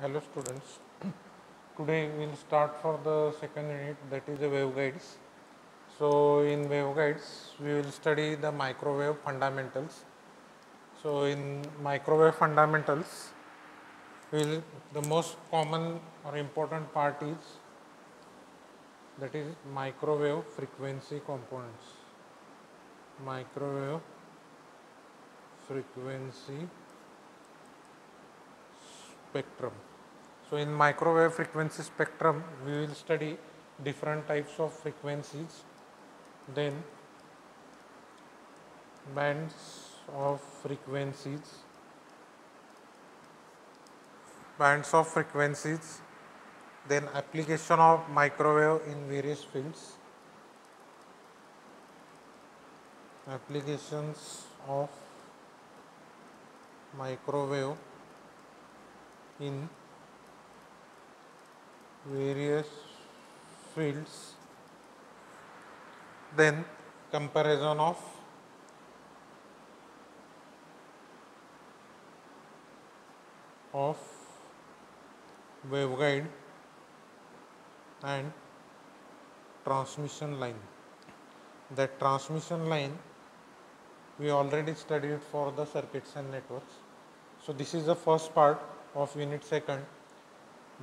Hello students, today we will start for the second unit, that is the waveguides. So in waveguides we will study the microwave fundamentals. So in microwave fundamentals the most common or important part is, that is microwave frequency components. Microwave frequency spectrum. So in microwave frequency spectrum we will study different types of frequencies, then bands of frequencies, then application of microwave in various fields, applications of microwave in various fields, then comparison of waveguide and transmission line. That transmission line we already studied for the circuits and networks. So this is the first part of unit second.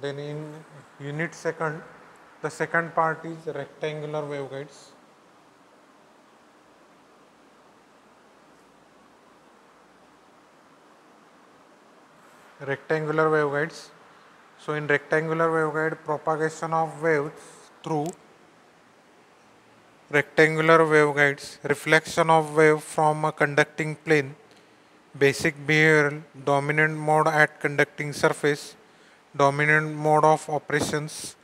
Then in unit second, the second part is rectangular waveguides. Rectangular waveguides. So in rectangular waveguide, propagation of waves through rectangular waveguides, reflection of wave from a conducting plane, basic behavioral, dominant mode at conducting surface, dominant mode of operations,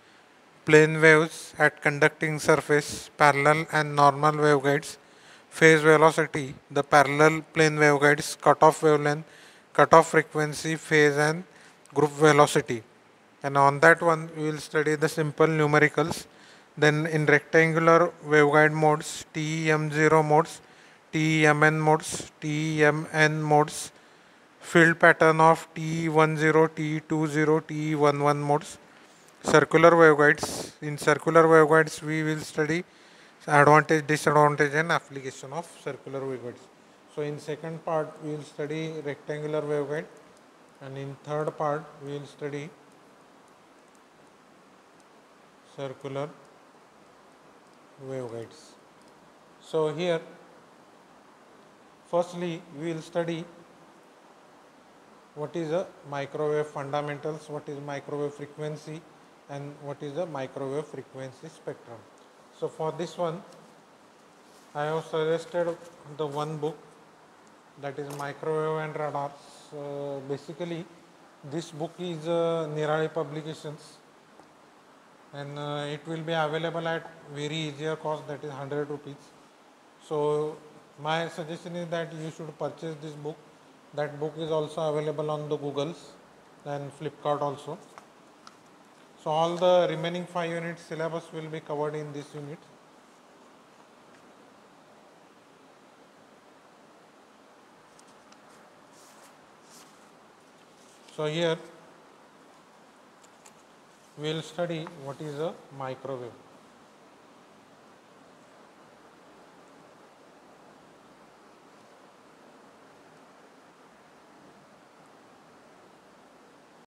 plane waves at conducting surface, parallel and normal waveguides, phase velocity, the parallel plane waveguides, cutoff wavelength, cutoff frequency, phase and group velocity. And on that one we will study the simple numericals. Then in rectangular waveguide modes, TEM0 modes, TEMN modes, TEMN modes, field pattern of TE10, TE20, TE11 modes, circular waveguides. In circular waveguides we will study advantage, disadvantage and application of circular waveguides. So in second part we will study rectangular waveguide, and in third part we will study circular waveguides. So here firstly we will study what is a microwave fundamentals, what is microwave frequency, and what is the microwave frequency spectrum. So for this one I have suggested the one book, that is Microwave and Radars. Basically this book is Nirali Publications, and it will be available at very easier cost, that is 100 rupees. So my suggestion is that you should purchase this book. That book is also available on the Googles and Flipkart also. So all the remaining 5 units syllabus will be covered in this unit. So here we will study what is a microwave.